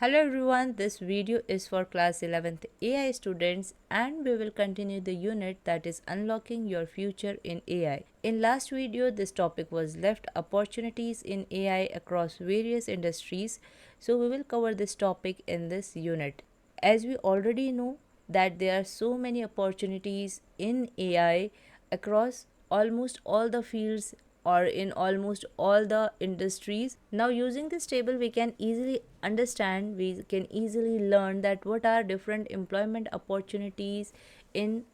Hello everyone, this video is for class 11th AI students and we will continue the unit that is unlocking your future in AI. In last video, this topic was left opportunities in AI across various industries. So we will cover this topic in this unit. As we already know that there are so many opportunities in AI across almost all the fields or in almost all the industries. Now using this table we can easily understand, we can easily learn that what are different employment opportunities in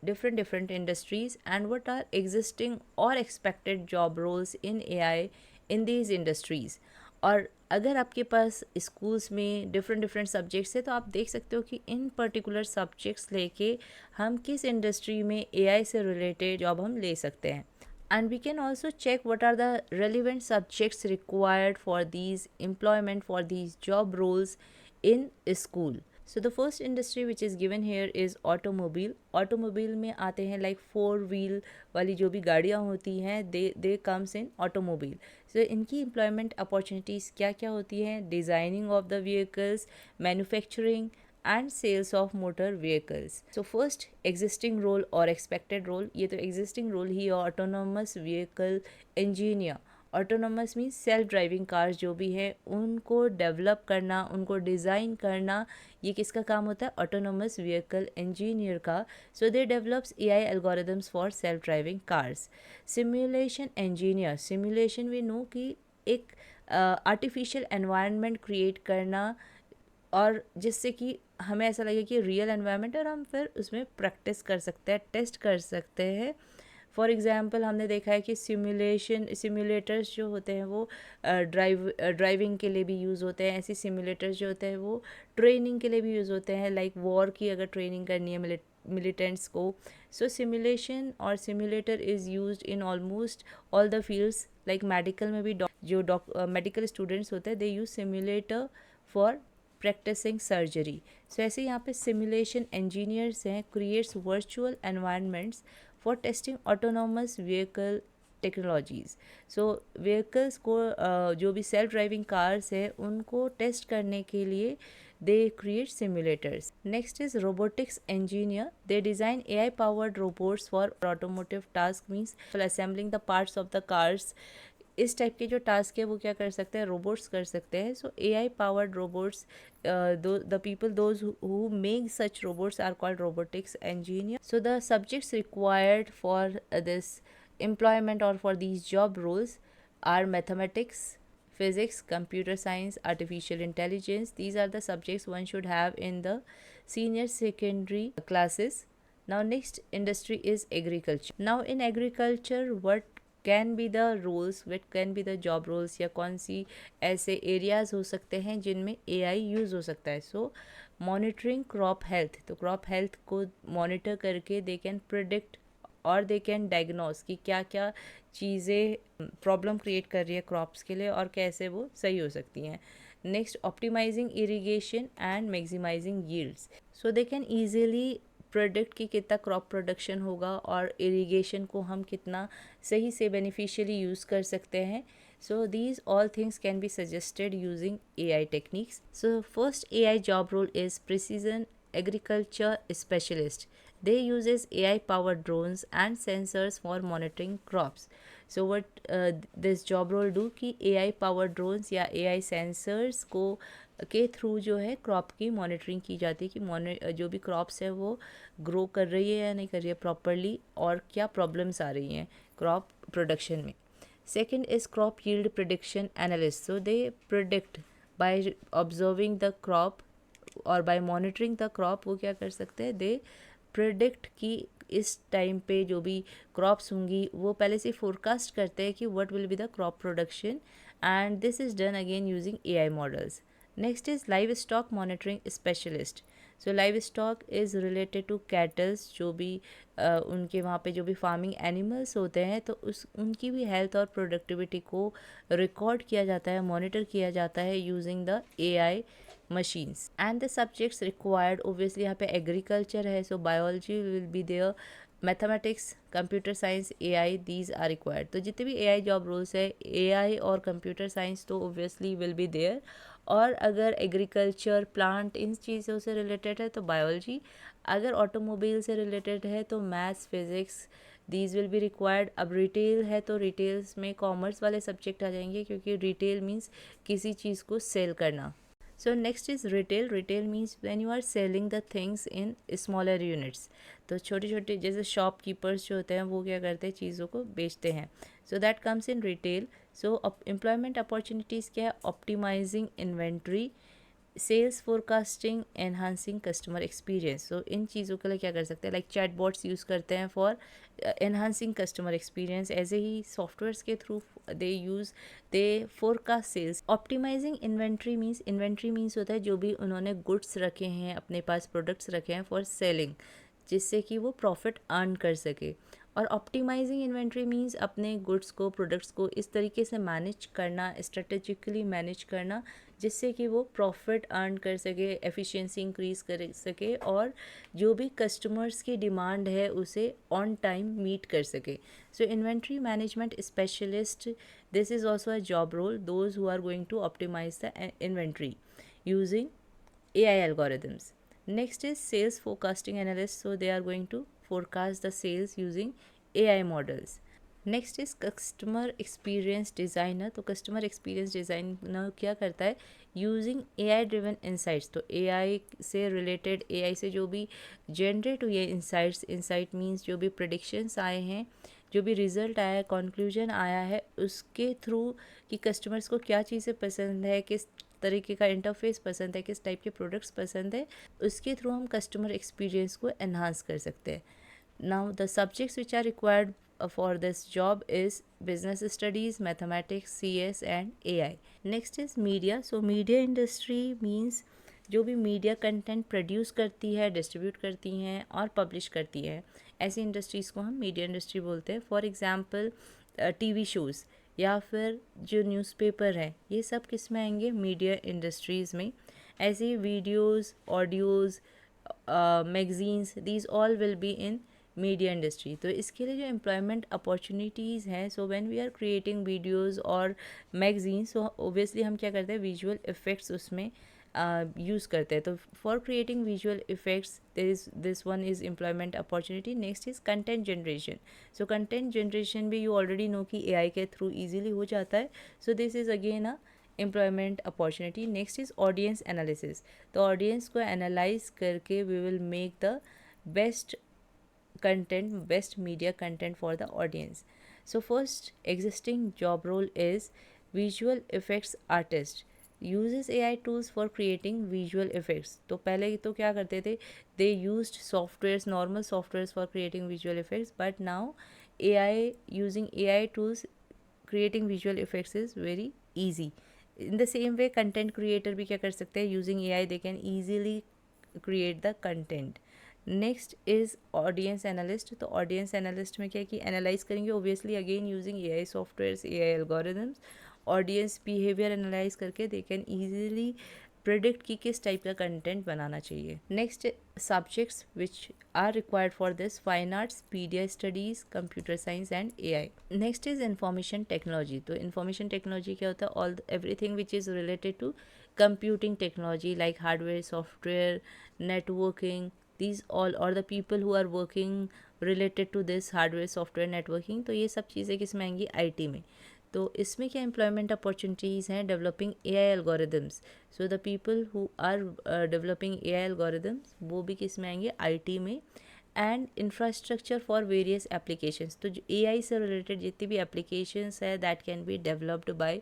different industries and what are existing or expected job roles in AI in these industries. और अगर आपके पास schools में different subjects है तो आप देख सकते हो कि इन पर्टिकुलर सब्जेक्ट्स लेके हम किस इंडस्ट्री में एआई से रिलेटेड जॉब हम ले सकते हैं. And we can also check what are the relevant subjects required for these employment, for these job roles in school. So the first industry which is given here is automobile. Automobile में आते हैं like 4 wheel वाली जो भी गाड़ियाँ होती हैं, they comes in automobile. So इनकी employment opportunities क्या क्या होती हैं? Designing of the vehicles, manufacturing and sales of motor vehicles. So first existing role or expected role, ये तो existing role ही है autonomous vehicle engineer. Autonomous means self driving cars जो भी हैं उनको डेवलप करना, उनको डिज़ाइन करना, ये किसका काम होता है? ऑटोनोमस व्हीकल इंजीनियर का. So they develops AI algorithms for self driving cars. Simulation engineer, simulation we know कि एक आर्टिफिशियल एनवायरनमेंट क्रिएट करना और जिससे कि हमें ऐसा लगे कि रियल एनवायरनमेंट और हम फिर उसमें प्रैक्टिस कर सकते हैं, टेस्ट कर सकते हैं. फॉर एग्ज़ाम्पल हमने देखा है कि सिमुलेटर्स जो होते हैं वो ड्राइविंग के लिए भी यूज़ होते हैं. ऐसे सिमुलेटर्स जो होते हैं वो ट्रेनिंग के लिए भी यूज़ होते हैं, लाइक वॉर की अगर ट्रेनिंग करनी है मिलिटेंट्स को. सो सिमुलेशन और simulator is used in almost all the fields. Like medical में भी जो मेडिकल स्टूडेंट्स होते हैं they use simulator for practicing surgery. So ऐसे यहाँ पे सिमुलेशन इंजीनियर्स हैं, creates virtual environments for testing autonomous vehicle technologies. So vehicles को जो भी सेल्फ ड्राइविंग कार्स है उनको टेस्ट करने के लिए they create simulators. Next is robotics engineer. They design AI powered robots for automotive task, means assembling the parts of the cars. इस type के जो टास्क है वो क्या कर सकते हैं? रोबोट्स कर सकते हैं. सो AI powered robots, the people those who make such robots are called robotics engineer. So the subjects required for this employment or for these job roles are mathematics, physics, computer science, artificial intelligence. These are the subjects one should have in the senior secondary classes. Now next industry is agriculture. Now in agriculture what can be the roles, what can be the job roles, या कौन सी ऐसे areas हो सकते हैं जिनमें AI use हो सकता है. सो मॉनिटरिंग क्रॉप हेल्थ, तो क्रॉप हेल्थ को मॉनिटर करके दे कैन प्रिडिक्ट और दे कैन डायग्नोस कि क्या क्या चीज़ें प्रॉब्लम क्रिएट कर रही है क्रॉप्स के लिए और कैसे वो सही हो सकती हैं. Next optimising irrigation and maximising yields. So they can easily product की कितना क्रॉप प्रोडक्शन होगा और इरिगेशन को हम कितना सही से बेनिफिशियली यूज़ कर सकते हैं. So these all things can be suggested using AI techniques. So first AI job role is precision agriculture specialist. They uses AI powered drones and sensors for monitoring crops. So what this job role do कि AI powered drones या AI sensors को के through जो है crop की monitoring की जाती है कि जो भी क्रॉप्स है वो ग्रो कर रही है या नहीं कर रही है प्रॉपरली और क्या प्रॉब्लम्स आ रही हैं क्रॉप प्रोडक्शन में. Second is crop yield prediction analyst. So they predict by observing the crop और बाय मॉनिटरिंग द क्रॉप वो क्या कर सकते हैं? दे प्रिडिक्ट कि इस टाइम पे जो भी क्रॉप्स होंगी वो पहले से फोरकास्ट करते हैं कि what will be the crop production and this is done again using AI models. Next is livestock monitoring specialist. So livestock is related to cattles, जो भी उनके वहाँ पे जो भी फार्मिंग एनिमल्स होते हैं तो उनकी भी हेल्थ और प्रोडक्टिविटी को रिकॉर्ड किया जाता है, मॉनिटर किया जाता है using the AI machines. And the subjects required, obviously यहाँ पे agriculture है, so biology will be there, mathematics, computer science, AI, these are required. तो जितने भी AI जॉब रोल्स है AI और कंप्यूटर साइंस तो obviously will be there. और अगर एग्रीकल्चर, प्लांट, इन चीज़ों से रिलेटेड है तो बायोलॉजी, अगर ऑटोमोबाइल से रिलेटेड है तो maths, physics, these will be required. अब रिटेल है तो रिटेल्स में कॉमर्स वाले सब्जेक्ट आ जाएंगे, क्योंकि रिटेल मीन्स किसी चीज़ को सेल करना। So next is retail. Retail means when you are selling the things in smaller units. तो छोटे छोटे जैसे शॉपकीपर्स जो होते हैं वो क्या करते हैं, चीज़ों को बेचते हैं। So that comes in retail. So employment opportunities क्या है, optimizing inventory, sales forecasting, enhancing customer experience. So इन चीज़ों के लिए क्या कर सकते हैं, लाइक चैटबॉट्स यूज़ करते हैं फॉर एनहांसिंग कस्टमर एक्सपीरियंस। ऐसे ही सॉफ्टवेयर्स के through they forecast sales. Optimizing inventory means होता है जो भी उन्होंने गुड्स रखे हैं अपने पास, प्रोडक्ट्स रखे हैं फॉर सेलिंग, जिससे कि वो प्रॉफिट अर्न कर सके। और ऑप्टिमाइजिंग इन्वेंट्री मीन्स अपने गुड्स को, प्रोडक्ट्स को इस तरीके से मैनेज करना, स्ट्रेटेजिकली मैनेज करना, जिससे कि वो प्रॉफिट अर्न कर सके, एफिशिएंसी इंक्रीज कर सके, और जो भी कस्टमर्स की डिमांड है उसे ऑन टाइम मीट कर सके। So inventory management specialist, this is also a job role, those who are going to optimize the inventory using AI algorithms. Next is sales forecasting analyst. So they are going to forecast the sales using AI models. Next is customer experience designer. तो customer experience designer क्या करता है, using AI driven insights. तो AI से related, AI से जो भी generate हुई है इंसाइट्स, इंसाइट मीन्स जो भी प्रेडिक्शंस आए हैं, जो भी रिज़ल्ट आया है, कंक्लूजन आया है, उसके थ्रू कि कस्टमर्स को क्या चीज़ें पसंद है, किस तरीके का इंटरफेस पसंद है, किस टाइप के प्रोडक्ट्स पसंद है, उसके थ्रू हम कस्टमर एक्सपीरियंस को एनहांस कर सकते हैं। Now the subjects which are required for this job is business studies, mathematics, CS and AI. Next is media. So media industry means जो भी मीडिया कंटेंट प्रोड्यूस करती है, डिस्ट्रीब्यूट करती हैं और पब्लिश करती है, ऐसी इंडस्ट्रीज़ को हम मीडिया इंडस्ट्री बोलते हैं। फॉर एग्जांपल टीवी शोज़ या फिर जो न्यूज़पेपर है, ये सब किस में आएंगे, मीडिया इंडस्ट्रीज़ में। ऐसे videos, audios, magazines, these all will be in media industry. तो इसके लिए जो एम्प्लॉयमेंट अपॉर्चुनिटीज़ हैं, so when we are creating videos और मैगजीन्स, सो ओबियसली हम क्या करते हैं, विजुअल इफ़ेक्ट्स उसमें यूज़ करते हैं। तो for creating visual effects this one is employment opportunity. Next is content generation. So content generation भी यू ऑलरेडी नो कि AI के थ्रू ईजिली हो जाता है। So this is again a employment opportunity. Next is audience analysis. तो audience को analyse करके we will make the best content, best media content for the audience. So first existing job role is visual effects artist, uses AI tools for creating visual effects. तो पहले तो क्या करते थे, they used softwares, normal softwares for creating visual effects, but now AI, using AI tools creating visual effects is very easy. In the same way content creator भी क्या कर सकते हैं, using AI they can easily create the content. Next is audience analyst. तो audience analyst में क्या है कि एनालाइज करेंगे, obviously again using AI softwares, AI algorithms, audience behaviour analyse करके दे कैन ईजिली प्रिडिक्ट कि किस टाइप का कंटेंट बनाना चाहिए। Next subjects which are required for this, fine arts, media studies, computer science and AI। Next is information technology. तो information technology क्या होता है, all everything which is related to computing technology, like hardware, software, networking, these all, or the people who are working related to this hardware, software, networking। तो ये सब चीज़ें किस में आएंगी, IT में। तो इसमें क्या एम्प्लॉयमेंट अपॉर्चुनिटीज़ हैं, developing AI algorithms. So the people who are developing AI algorithms वो भी किस में आएंगे, IT में। And infrastructure for various applications. तो जो AI से रिलेटेड जितनी भी एप्लीकेशंस है that can be developed by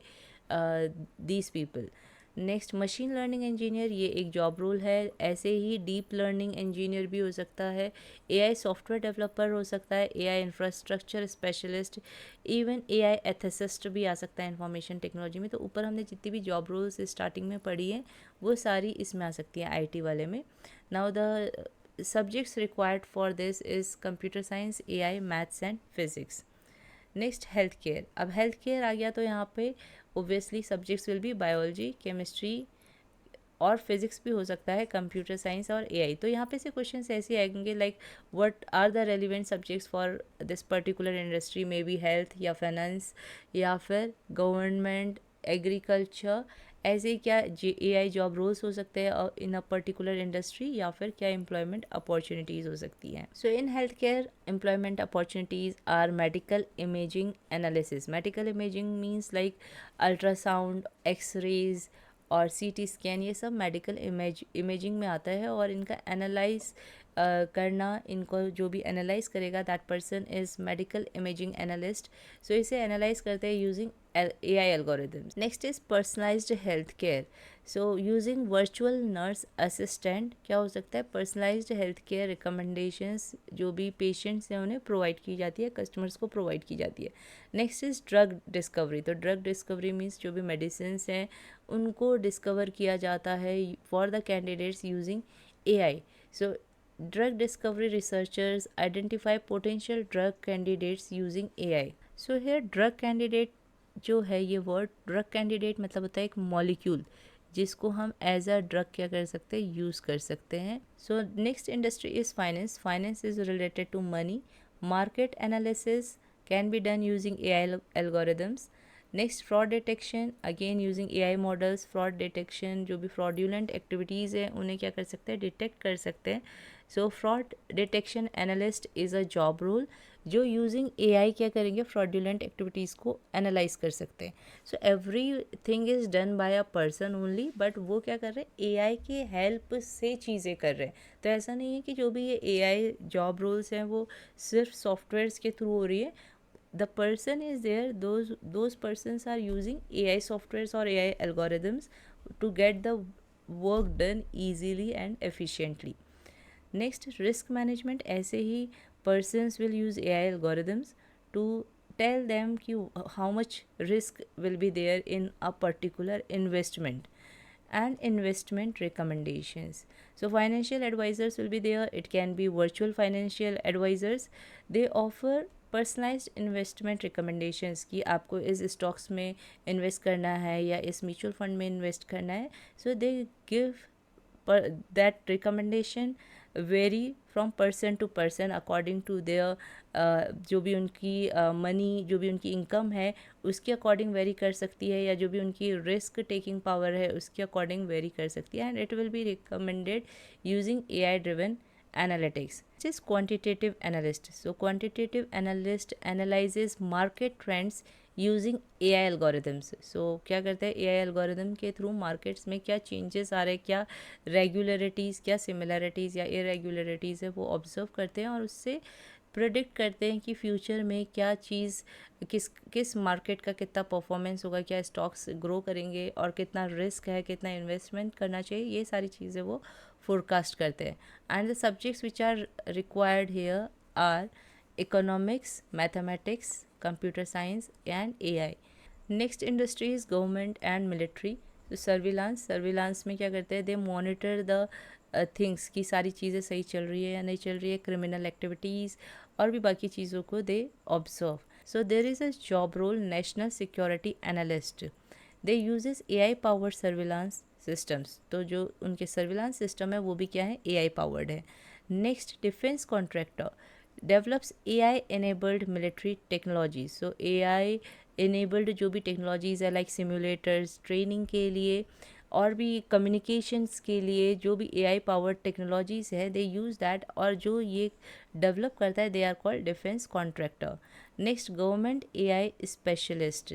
these people. Next machine learning engineer, ये एक जॉब रोल है। ऐसे ही डीप लर्निंग इंजीनियर भी हो सकता है, AI सॉफ्टवेयर डेवलपर हो सकता है, AI infrastructure specialist, even AI ethicist भी आ सकता है इंफॉर्मेशन टेक्नोलॉजी में। तो ऊपर हमने जितनी भी जॉब रोल्स स्टार्टिंग में पढ़ी हैं वो सारी इसमें आ सकती हैं IT वाले में। Now the subjects required for this is computer science, AI, maths and physics. Next health care. अब हेल्थ केयर आ गया तो यहाँ पे obviously subjects will be biology, chemistry और फिजिक्स भी हो सकता है, कंप्यूटर साइंस और AI। तो यहाँ पे से क्वेश्चंस ऐसे आएंगे like what are the relevant subjects for this particular industry, maybe health या फाइनेंस या फिर गवर्नमेंट, एग्रीकल्चर ऐसे ही क्या AI जॉब रोल्स हो सकते हैं इन अ पर्टिकुलर इंडस्ट्री, या फिर क्या एम्प्लॉयमेंट अपॉर्चुनिटीज़ हो सकती हैं। So in health care employment opportunities are medical imaging analysis. Medical imaging means like ultrasound, x-rays और CT स्कैन, ये सब मेडिकल इमेजिंग में आता है। और इनका एनालाइज करना, इनको जो भी एनालाइज करेगा that person is medical imaging analyst. So इसे एनालाइज करते हैं using AI algorithms. Next is personalized healthcare. So using virtual nurse assistant, क्या हो सकता है, personalized healthcare recommendations जो भी patients हैं उन्हें प्रोवाइड की जाती है, कस्टमर्स को प्रोवाइड की जाती है। Next is drug discovery. तो ड्रग डिस्कवरी मीन्स जो भी मेडिसिन हैं उनको डिस्कवर किया जाता है for the candidates using AI. So drug discovery researchers identify potential drug candidates using AI. So here drug candidate जो है, ये वर्ड ड्रग कैंडिडेट मतलब होता है एक मॉलिक्यूल जिसको हम एज अ ड्रग क्या कर सकते हैं, यूज़ कर सकते हैं। So next industry is finance. Finance is related to money. Market analysis can be done using AI algorithms. Next fraud detection, again using AI models. Fraud detection, जो भी fraudulent activities हैं उन्हें क्या कर सकते हैं, डिटेक्ट कर सकते हैं। So fraud detection analyst is a job role जो यूजिंग AI क्या करेंगे, फ्रॉड्यूलेंट एक्टिविटीज़ को एनालाइज कर सकते हैं। So every thing is done by a person only, but वो क्या कर रहे हैं, AI के हेल्प से चीज़ें कर रहे हैं। तो ऐसा नहीं है कि जो भी ये AI जॉब रोल्स हैं वो सिर्फ सॉफ्टवेयर्स के थ्रू हो रही है। The person is there, those persons are using AI softwares or AI algorithms to get the work done easily and efficiently. Next, risk management. ऐसे ही persons will use AI algorithms to tell them कि how much risk will be there in a particular investment and investment recommendations. So financial advisors will be there. It can be virtual financial advisors. They offer personalised investment recommendations कि आपको इस stocks में invest करना है या इस mutual fund में invest करना है. So they give that recommendation vary from person to person according to their जो भी उनकी मनी, जो भी उनकी इनकम है उसके अकॉर्डिंग वेरी कर सकती है, या जो भी उनकी रिस्क टेकिंग पावर है उसके अकॉर्डिंग वेरी कर सकती है. And it will be recommended using AI driven analytics. This is quantitative analyst. So quantitative analyst analyzes market trends using AI algorithms. So क्या करते हैं, AI algorithm के थ्रू मार्केट्स में क्या चेंजेस आ रहे हैं, क्या रेगुलरिटीज़, क्या सिमिलरिटीज़ या इरेगुलरिटीज़ है वो ऑब्जर्व करते हैं और उससे प्रेडिक्ट करते हैं कि फ्यूचर में क्या चीज़ किस मार्केट का कितना परफॉर्मेंस होगा, क्या स्टॉक्स ग्रो करेंगे और कितना रिस्क है, कितना इन्वेस्टमेंट करना चाहिए, ये सारी चीज़ें वो फोरकास्ट करते हैं. And the subjects which are required here are economics, mathematics, computer science and AI. Next industry is government and military. तो सर्विलांस में क्या करते हैं, दे मॉनिटर द थिंग्स की सारी चीज़ें सही चल रही है या नहीं चल रही है, क्रिमिनल एक्टिविटीज़ और भी बाकी चीज़ों को they observe. So there is a job role national security analyst. They uses AI powered surveillance systems. तो जो उनके सर्विलांस सिस्टम है वो भी क्या है, AI पावर्ड है. Next, defence contractor develops AI enabled military technology. सो AI enabled जो भी टेक्नोलॉजीज़ है लाइक सिमुलेटर्स ट्रेनिंग के लिए और भी कम्युनिकेशंस के लिए, जो भी AI पावर्ड टेक्नोलॉजीज़ है दे यूज़ दैट, और जो ये डेवलप करता है they are called defence contractor. Next, government AI specialist.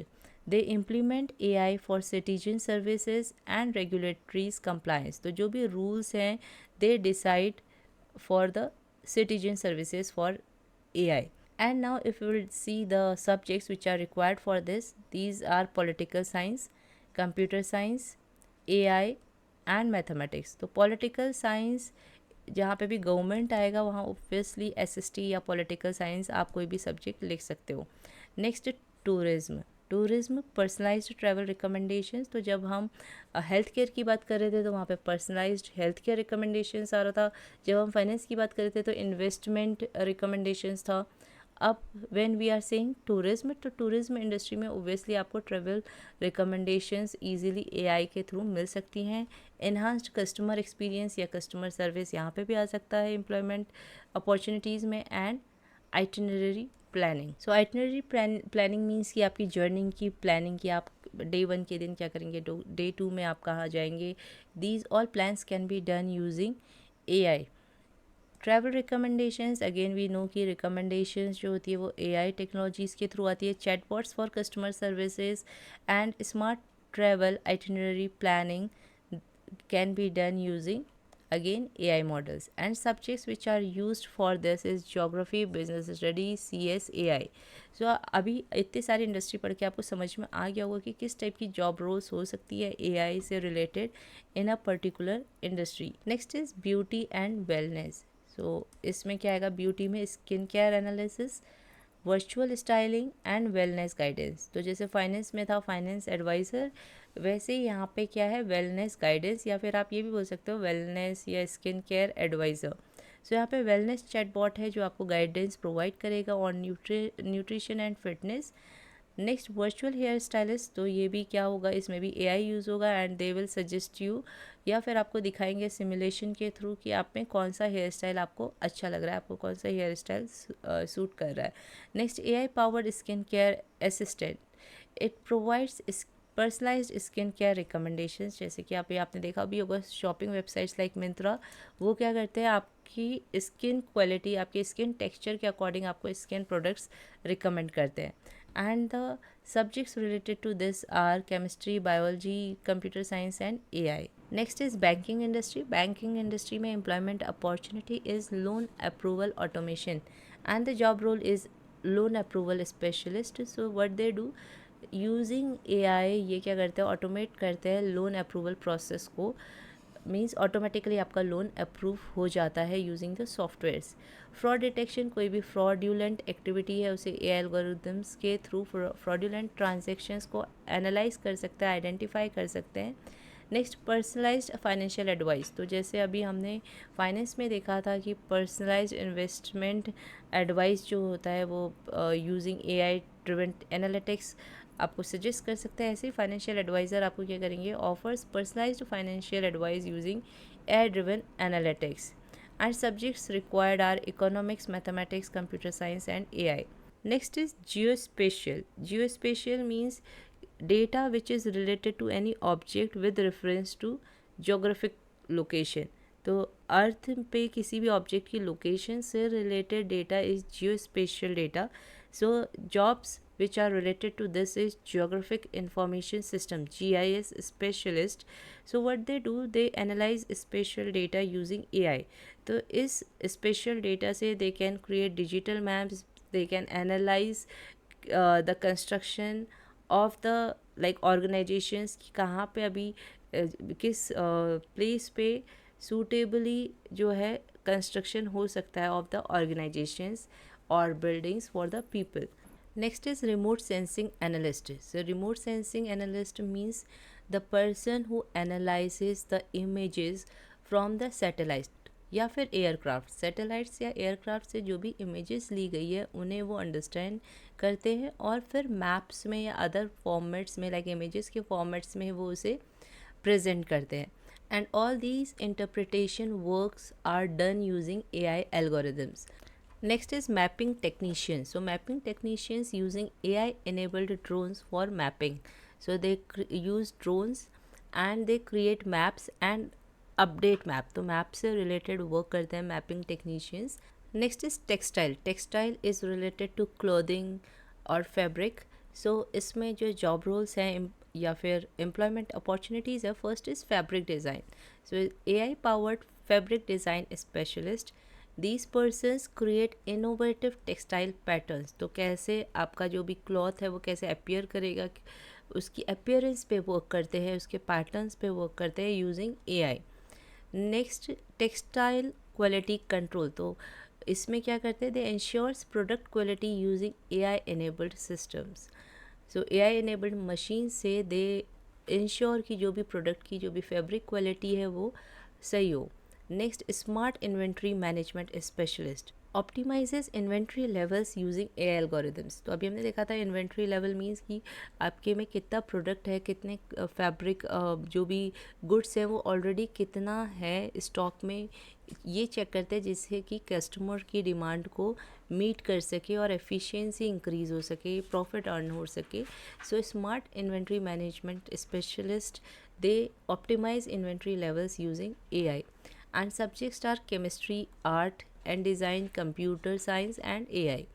They implement AI for citizen services and regulatories compliance. तो जो भी रूल्स हैं they decide for the citizen services for AI. And now if we will see the subjects which are required for this, these are political science, computer science, AI and mathematics. तो political science जहाँ पे भी government आएगा वहाँ obviously SST या political science आप कोई भी सब्जेक्ट लिख सकते हो. Next, tourism personalised travel recommendations. तो जब हम हेल्थ केयर की बात कर रहे थे तो वहाँ पे पर्सनलाइज्ड हेल्थ केयर रिकमेंडेशंस आ रहा था. जब हम फाइनेंस की बात कर रहे थे तो इन्वेस्टमेंट रिकमेंडेशंस था. अब when we are saying tourism, तो टूरिज्म इंडस्ट्री में ओब्वियसली आपको ट्रैवल रिकमेंडेशंस इजीली AI के थ्रू मिल सकती हैं. एनहांस्ड कस्टमर एक्सपीरियंस या कस्टमर सर्विस यहाँ पे भी आ सकता है एम्प्लॉयमेंट अपॉर्चुनिटीज़ में. And itinerary planning. So itinerary planning means कि आपकी जर्नी की प्लानिंग, की आप डे 1 के दिन क्या करेंगे, डे 2 में आप कहाँ जाएंगे. These all plans can be done using AI. Travel recommendations, again we know कि रिकमेंडेशंस जो होती है वो AI टेक्नोलॉजीज़ के थ्रू आती है. Chatbots for customer services and smart travel itinerary planning can be done using again AI models. And subjects which are used for this is geography, business studies, CS, AI. So अभी इतनी सारी industry पढ़ के आपको समझ में आ गया होगा कि किस टाइप की जॉब रोल्स हो सकती है AI से related in a particular industry. Next is beauty and wellness. So इसमें क्या आएगा, ब्यूटी में skin care analysis, virtual styling and wellness guidance. तो जैसे फाइनेंस में था फाइनेंस एडवाइज़र, वैसे ही यहाँ पे क्या है, वेलनेस गाइडेंस, या फिर आप ये भी बोल सकते हो वेलनेस या स्किन केयर एडवाइज़र. सो यहाँ पे वेलनेस चैटबॉट है जो आपको गाइडेंस प्रोवाइड करेगा on nutrition and fitness. Next virtual hair stylist, तो ये भी क्या होगा, इसमें भी AI यूज़ होगा and they will suggest you, या फिर आपको दिखाएंगे सिमुलेशन के थ्रू कि आप में कौन सा हेयर स्टाइल आपको अच्छा लग रहा है, आपको कौन सा हेयर स्टाइल सूट कर रहा है. Next AI powered skin care assistant. It provides personalised skin care recommendations. जैसे कि आपने देखा भी होगा शॉपिंग वेबसाइट्स लाइक मिंत्रा, वो क्या करते हैं, आपकी स्किन क्वालिटी, आपके स्किन टेक्सचर के अकॉर्डिंग आपको स्किन प्रोडक्ट्स रिकमेंड करते हैं. And the subjects related to this are chemistry, biology, computer science and AI. Next is banking industry. Banking industry में employment opportunity is loan approval automation and the job role is loan approval specialist. So what they do, using AI ये क्या करते हैं, automate करते हैं loan approval process को. Means automatically आपका loan approve हो जाता है using the softwares. Fraud detection, कोई भी फ्रॉड्यूलेंट एक्टिविटी है उसे AI एल्गोरिदम्स के थ्रू फ्रॉड्यूलेंट ट्रांजेक्शन्स को एनालाइज कर सकता है, आइडेंटिफाई कर सकते हैं. Next personalised financial advice. तो जैसे अभी हमने फाइनेंस में देखा था कि पर्सनलाइज्ड इन्वेस्टमेंट एडवाइस जो होता है वो यूजिंग AI ड्रिवन एनालिटिक्स आपको सजेस्ट कर सकते हैं. ऐसे ही फाइनेंशियल एडवाइज़र आपको क्या करेंगे, offers personalised financial advice using AI driven analytics. And subjects required are economics, mathematics, computer science and AI. Next is geospatial. Geospatial means data which is related to any object with reference to geographic location. तो अर्थ पे किसी भी object की location से related data is geospatial data. So jobs which are related to this is geographic information system, GIS specialist. So what they do, they analyze spatial data using AI. तो इस spatial data से they can create digital maps, they can analyze the construction of the like organisations की कहाँ पे अभी किस place पे suitably जो है कंस्ट्रक्शन हो सकता है ऑफ द ऑर्गेनाइजेशंस और buildings for the people. Next is remote sensing analyst. So remote sensing analyst means the person who analyses the images from the satellite या फिर एयरक्राफ्ट. सैटेलाइट्स या एयरक्राफ्ट से जो भी इमेजेस ली गई है उन्हें वो अंडरस्टैंड करते हैं और फिर मैप्स में या अदर फॉर्मेट्स में लाइक इमेजेस के फॉर्मेट्स में वो उसे प्रेजेंट करते हैं. And all these interpretation works are done using AI algorithms. Next is mapping technicians. So mapping technicians using AI enabled drones for mapping. So they use drones and they create maps and update map. तो map से related work करते हैं mapping technicians. Next is textile. Textile is related to clothing और fabric. So इसमें जो job roles हैं या फिर employment opportunities है, first is fabric design. So AI powered fabric design specialist. These persons create innovative textile patterns. तो कैसे आपका जो भी क्लॉथ है वो कैसे अपियर करेगा, उसकी अपियरेंस पे वर्क करते हैं, उसके पैटर्न्स पे वर्क करते हैं using AI. Next textile quality control. तो इसमें क्या करते हैं, they ensures product quality using AI enabled systems. So AI enabled machine से दे इंश्योर कि जो भी प्रोडक्ट की जो भी फैब्रिक क्वालिटी है वो सही हो. Next, smart inventory management specialist optimizes inventory levels using AI algorithms. तो अभी हमने देखा था इन्वेंट्री लेवल मीन्स कि आपके में कितना प्रोडक्ट है, कितने फैब्रिक जो भी गुड्स हैं वो ऑलरेडी कितना है स्टॉक में, ये चेक करते हैं जिससे कि कस्टमर की डिमांड को मीट कर सके और एफिशिएंसी इंक्रीज़ हो सके, प्रॉफिट अर्न हो सके. So smart inventory management specialist they optimise inventory levels using AI. And subjects are chemistry, art and design, computer science and AI.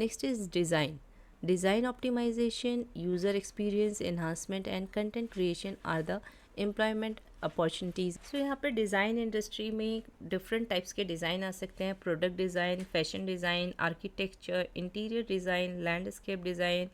Next is design. Design optimization, user experience enhancement and content creation are the employment opportunities. So यहाँ पर design industry में different types के design आ सकते हैं. Product design, fashion design, architecture, interior design, landscape design,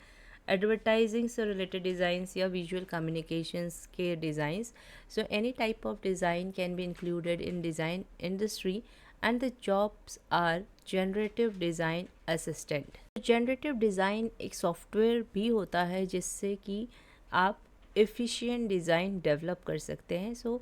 advertising से related designs या visual communications के designs. So any type of design can be included in design industry and the jobs are generative design assistant. generative design एक software भी होता है जिससे कि आप efficient design develop कर सकते हैं. So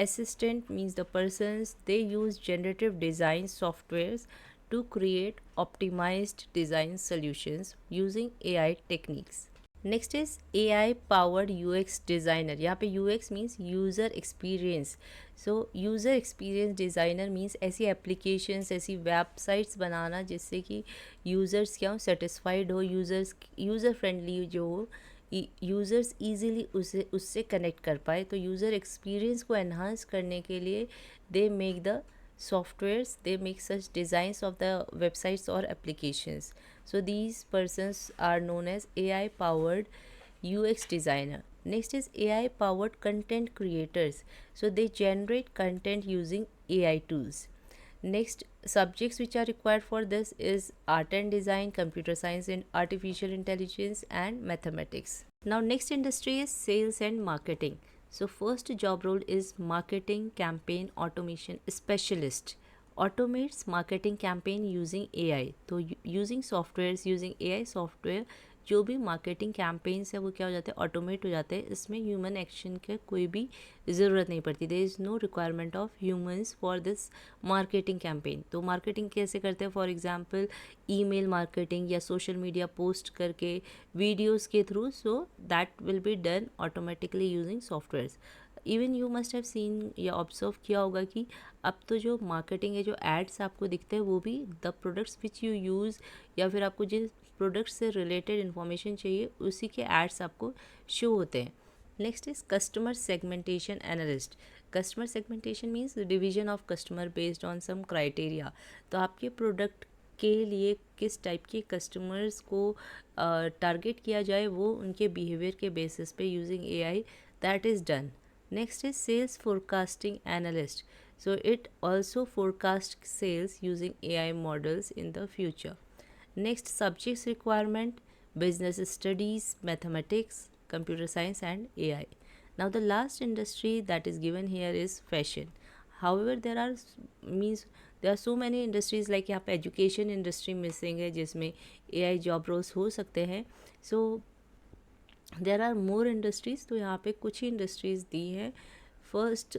assistant means the persons they use generative design softwares to create optimized design solutions using AI techniques. Next is AI powered UX designer. यहाँ पे UX मीन्स यूज़र एक्सपीरियंस. सो user experience designer means ऐसी applications, ऐसी websites बनाना जिससे कि users क्या हो, satisfied हो, user friendly जो हो, यूज़र्स ईजीली उससे कनेक्ट कर पाए. तो यूज़र एक्सपीरियंस को एनहांस करने के लिए they make the softwares, they make such designs of the websites or applications. So these persons are known as AI powered UX designer. Next is AI powered content creators. So they generate content using AI tools. Next, subjects which are required for this is art and design, computer science and artificial intelligence and mathematics. Now next industry is sales and marketing. So first job role is marketing campaign automation specialist. Automates marketing campaign using AI. तो using softwares, using AI software जो भी marketing campaigns है वो क्या हो जाते हैं, automate हो जाते हैं. इसमें ह्यूमन एक्शन के कोई भी ज़रूरत नहीं पड़ती. There is no requirement of humans for this marketing campaign. तो मार्केटिंग कैसे करते हैं, फॉर एग्जांपल ईमेल मार्केटिंग या सोशल मीडिया पोस्ट करके, वीडियोस के through. So that will be done automatically using softwares. Even you must have seen या observe किया होगा कि अब तो जो मार्केटिंग है, जो एड्स आपको दिखते हैं वो भी the products which you use या फिर आपको जिस प्रोडक्ट से रिलेटेड इन्फॉर्मेशन चाहिए उसी के एड्स आपको शो होते हैं. Next is customer segmentation analyst. Customer segmentation means division of customer based on some criteria. तो आपके प्रोडक्ट के लिए किस टाइप के कस्टमर्स को टारगेट किया जाए वो उनके बिहेवियर के बेसिस पे using AI that is done. Next is sales forecasting analyst. So it also forecasts sales using AI models in the future. Next, subjects requirement, business studies, mathematics, computer science and AI. Now the last industry that is given here is fashion. However, there are so many industries like यहाँ पे education industry missing है जिसमें AI job roles हो सकते हैं. So there are more industries. तो यहाँ पे कुछ ही इंडस्ट्रीज़ दी हैं. First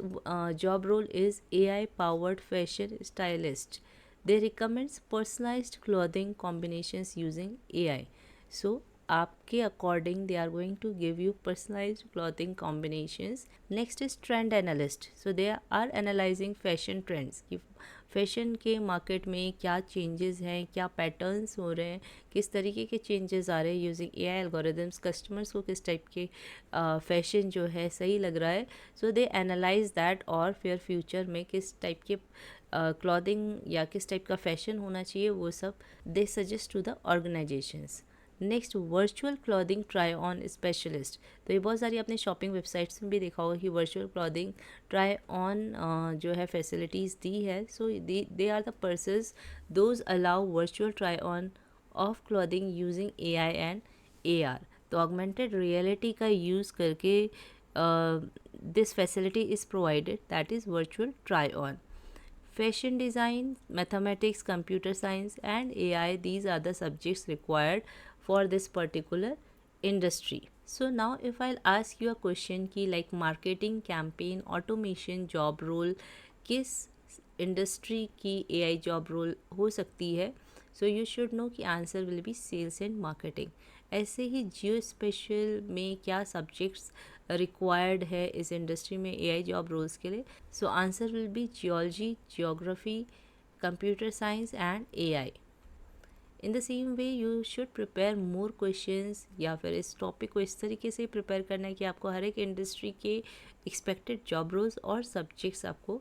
job role is AI powered fashion stylist. They recommends personalised clothing combinations using AI. So आपके according they are going to give you personalised clothing combinations. Next is trend analyst. So they are analysing fashion trends कि fashion के market में क्या changes हैं, क्या patterns हो रहे हैं, किस तरीके के चेंजेस आ रहे हैं यूजिंग AI एल्गोरिदम्स, कस्टमर्स को किस टाइप के फैशन जो है सही लग रहा है. सो दे एनालाइज दैट और फिर फ्यूचर में किस टाइप के क्लॉथिंग या किस टाइप का फैशन होना चाहिए वो सब they suggest to the organizations. Next, virtual clothing try on specialist. तो ये बहुत सारी आपने शॉपिंग वेबसाइट्स में भी देखा होगा कि वर्चुअल क्लॉथिंग ट्राई ऑन जो है फैसिलिटीज़ दी है. So they are the persons those allow virtual try on of clothing using AI and AR. तो ऑगमेंटेड रियलिटी का यूज़ करके this facility is provided, that is virtual try on. Fashion design, mathematics, computer science and AI, these are the subjects required for this particular industry. So now if I'll ask you a question ki like marketing campaign automation job role किस industry की AI job role हो सकती है, so you should know कि answer will be sales and marketing. ऐसे ही जियो special में क्या सब्जेक्ट्स रिक्वायर्ड है इस इंडस्ट्री में एआई जॉब रोल्स के लिए, so answer will B geology, geography, computer science and AI. In the same way you should prepare more questions, या फिर इस टॉपिक को इस तरीके से प्रिपेयर करना है कि आपको हर एक इंडस्ट्री के एक्सपेक्टेड जॉब रोल्स और सब्जेक्ट्स आपको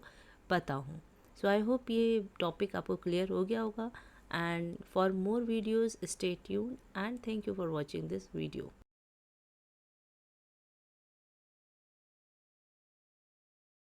पता हों। सो आई होप ये टॉपिक आपको क्लियर हो गया होगा, and for more videos stay tuned and thank you for watching this video.